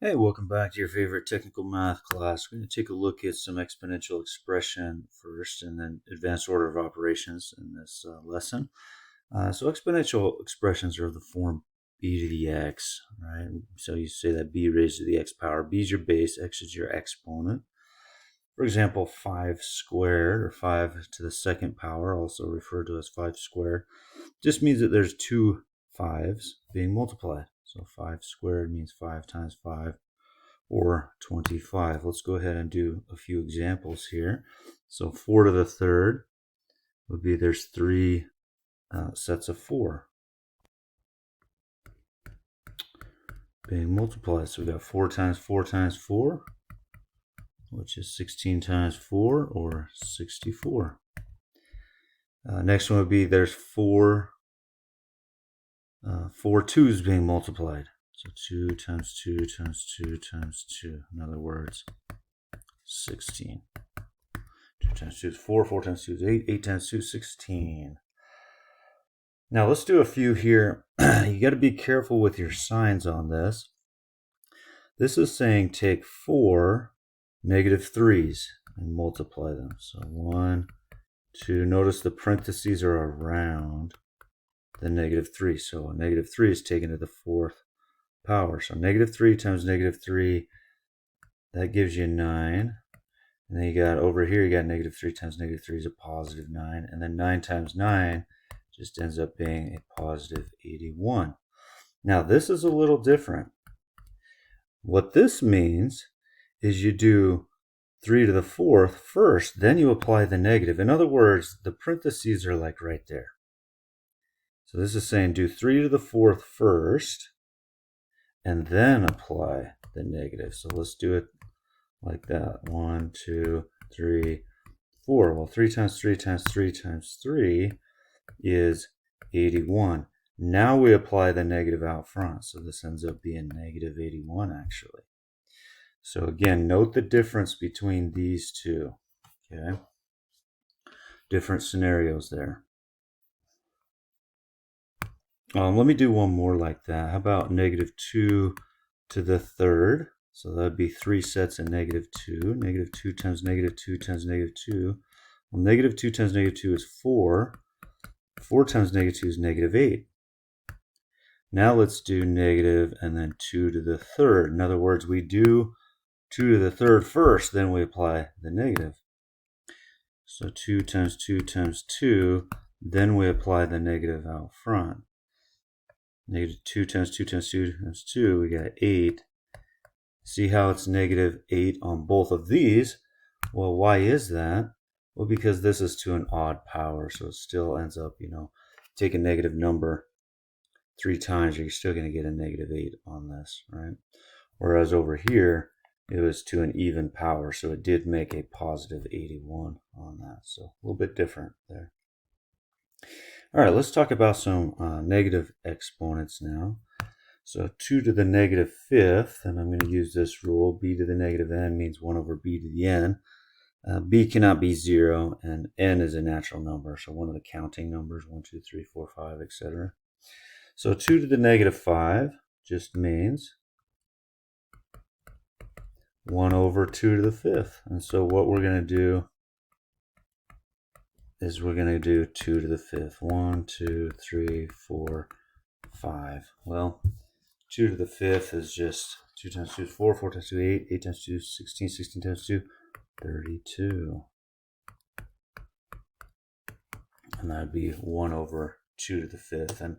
Hey, welcome back to your favorite technical math class. We're going to take a look at some exponential expression first and then advanced order of operations in this lesson. So exponential expressions are of the form b to the x, right? So you say that b raised to the x power. B is your base, x is your exponent. For example, 5 squared, or 5 to the second power, also referred to as 5 squared, just means that there's two 5s being multiplied. So 5 squared means 5 times 5, or 25. Let's go ahead and do a few examples here. So 4 to the third would be there's 3 sets of 4 being multiplied. So we got 4 times 4 times 4, which is 16 times 4, or 64. Next one would be there's 4 2's being multiplied. So 2 times 2 times 2 times 2. In other words, 16. 2 times 2 is 4, 4 times 2 is 8, 8 times 2 is 16. Now let's do a few here. You got to be careful with your signs on this. This is saying take 4 negative 3's and multiply them. So 1, 2, notice the parentheses are around the negative 3. So a negative 3 is taken to the 4th power. So negative 3 times negative 3, that gives you 9. And then you got over here, you got negative 3 times negative 3 is a positive 9. And then 9 times 9 just ends up being a positive 81. Now this is a little different. What this means is you do 3 to the 4th first, then you apply the negative. In other words, the parentheses are like right there. So this is saying do 3 to the 4th first, and then apply the negative. So let's do it like that. 1, 2, 3, 4. Well, 3 times 3 times 3 times 3 is 81. Now we apply the negative out front. So this ends up being negative 81 actually. So again, note the difference between these two. Okay. Different scenarios there. Let me do one more like that. How about negative 2 to the third? So that would be 3 sets of negative 2. Negative 2 times negative 2 times negative 2. Well, negative 2 times negative 2 is 4. 4 times negative 2 is negative 8. Now let's do negative and then 2 to the third. In other words, we do 2 to the third first, then we apply the negative. So 2 times 2 times 2, then we apply the negative out front. Negative 2 times 2 times 2 times 2, we got 8. See how it's negative 8 on both of these? Well, why is that? Well, because this is to an odd power, so it still ends up, take a negative number 3 times, you're still going to get a negative 8 on this, right? Whereas over here, it was to an even power, so it did make a positive 81 on that. So a little bit different there. All right, let's talk about some negative exponents now. So 2 to the negative 5th, and I'm going to use this rule. B to the negative n means 1 over b to the n. B cannot be 0, and n is a natural number, so one of the counting numbers, 1, 2, 3, 4, 5, etc. So 2 to the negative 5 just means 1 over 2 to the 5th. And so what we're going to do is we're going to do 2 to the 5th. 1, 2, 3, 4, 5. Well, 2 to the 5th is just 2 times 2 is 4, 4 times 2 is 8, 8 times 2 is 16, 16 times 2, 32. And that would be 1 over 2 to the 5th. And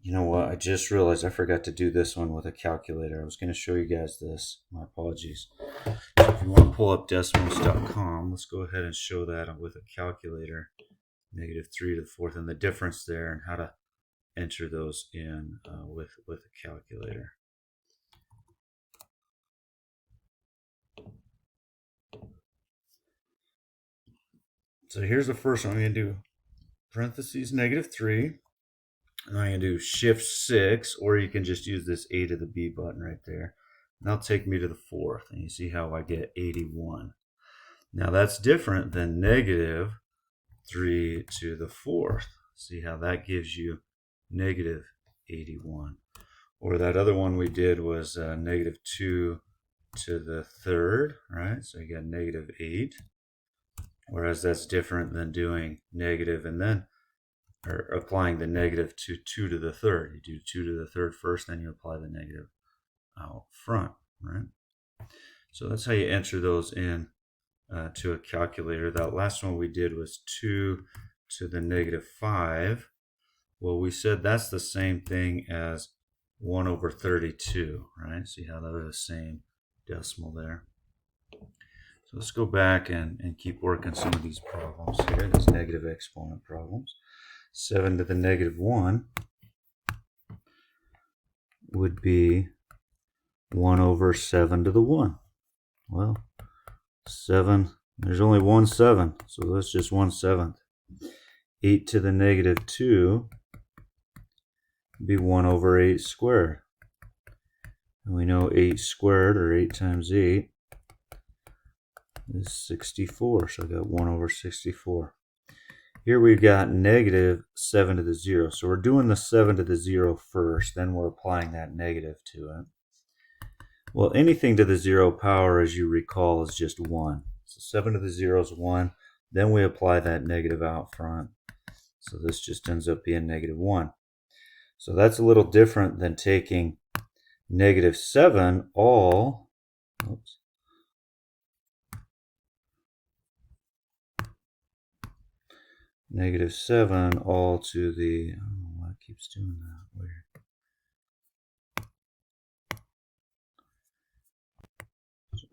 you know what? I just realized I forgot to do this one with a calculator. I was going to show you guys this. My apologies. So if you want to pull up decimals.com, let's go ahead and show that with a calculator. Negative 3 to the 4th and the difference there and how to enter those in with a calculator. So here's the first one. I'm going to do parentheses negative 3. And I'm going to do shift 6, or you can just use this A to the B button right there. And that'll take me to the 4th. And you see how I get 81. Now that's different than negative 3 to the 4th. See how that gives you negative 81. Or that other one we did was negative 2 to the third, right? So you got negative 8. Whereas that's different than doing negative and then, or applying the negative to 2 to the third. You do 2 to the third first, then you apply the negative out front, right? So that's how you enter those in to a calculator. That last one we did was 2 to the negative 5. Well, we said that's the same thing as 1 over 32, right? See how they're the same decimal there. So let's go back and keep working some of these problems here, these negative exponent problems. 7 to the negative 1 would be 1 over 7 to the 1. Well, 7, there's only one 7, so that's just 1/7. 8 to the negative 2 would be 1 over 8 squared. And we know 8 squared, or 8 times 8, is 64, so I got 1 over 64. Here we've got negative 7 to the 0, so we're doing the 7 to the 0 first, then we're applying that negative to it. Well, anything to the 0 power, as you recall, is just 1. So 7 to the 0 is 1, then we apply that negative out front. So this just ends up being negative 1. So that's a little different than taking negative 7 all, oops, negative 7 all to the, I don't know why it keeps doing that, weird.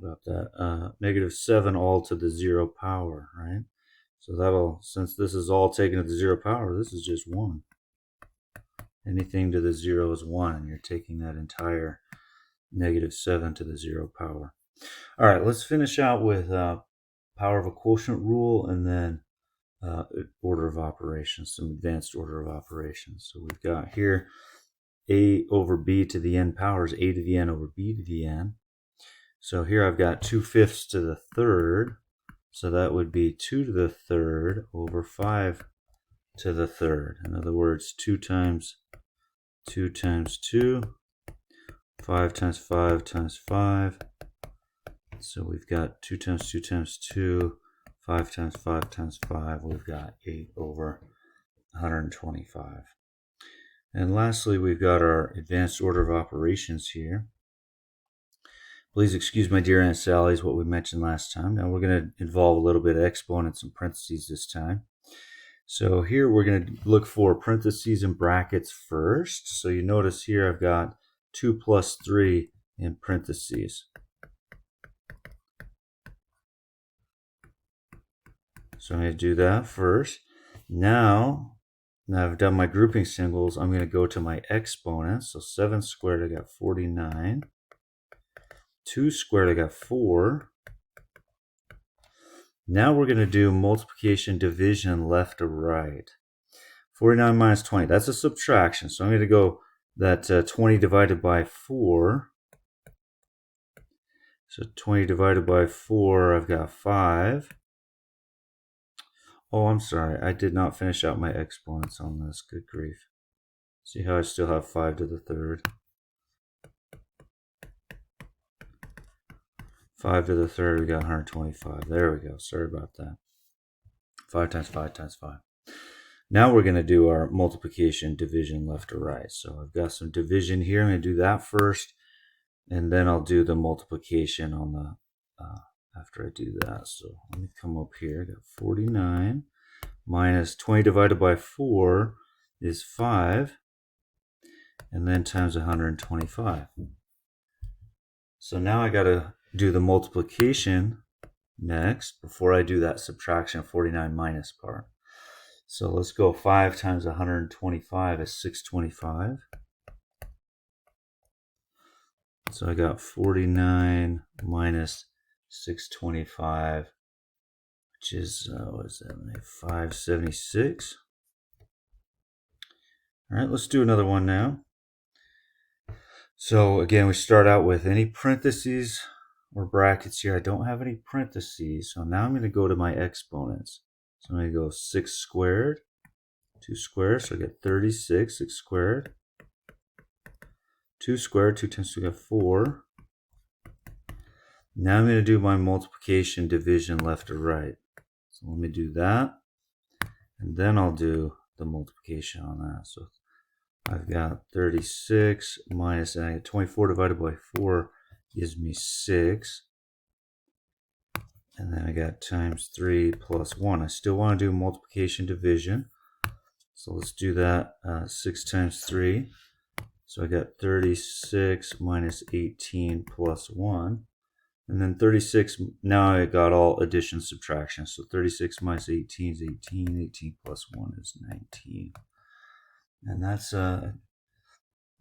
About that, negative 7 all to the 0 power, right? So that'll, since this is all taken to the 0 power, this is just 1. Anything to the 0 is 1, and you're taking that entire negative 7 to the 0 power. All right, let's finish out with power of a quotient rule, and then order of operations, some advanced order of operations. So we've got here a over b to the n power is a to the n over b to the n. So here I've got 2/5 to the third, so that would be 2 to the third over 5 to the third. In other words, 2 times 2 times 2, 5 times 5 times 5. So we've got 2 times 2 times 2, 5 times 5 times 5. We've got 8 over 125. And lastly, we've got our advanced order of operations here. Please excuse my dear Aunt Sally's what we mentioned last time. Now we're going to involve a little bit of exponents and parentheses this time. So here we're going to look for parentheses and brackets first. So you notice here I've got 2 plus 3 in parentheses. So I'm going to do that first. Now I've done my grouping symbols, I'm going to go to my exponents. So 7 squared, I got 49. 2 squared, I got 4. Now we're going to do multiplication, division, left to right. 49 minus 20, that's a subtraction. So I'm going to go that 20 divided by 4. So 20 divided by 4, I've got 5. Oh, I'm sorry, I did not finish out my exponents on this. Good grief. See how I still have 5 to the third. 5 to the third, we got 125. There we go. Sorry about that. 5 times 5 times 5. Now we're going to do our multiplication, division, left to right. So I've got some division here. I'm going to do that first, and then I'll do the multiplication on the after I do that. So let me come up here. I got 49 minus 20 divided by 4 is 5, and then times 125. So now I got to do the multiplication next before I do that subtraction 49 minus part. So let's go 5 times 125 is 625. So I got 49 minus 625, which is, what is that? 576. All right, let's do another one now. So again, we start out with any parentheses or brackets here. I don't have any parentheses, so now I'm going to go to my exponents. So I'm going to go 6 squared, 2 squared, so I get 36, 6 squared. 2 squared, 2 times 2, we got 4. Now I'm going to do my multiplication, division, left to right. So let me do that. And then I'll do the multiplication on that. So I've got 36 minus, and I get 24 divided by 4 gives me 6. And then I got times 3 plus 1. I still want to do multiplication, division. So let's do that. 6 times 3. So I got 36 minus 18 plus 1. And then 36, now I got all addition, subtraction. So 36 minus 18 is 18. 18 plus 1 is 19. And that's a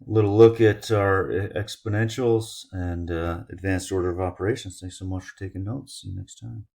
little look at our exponentials and advanced order of operations. Thanks so much for taking notes. See you next time.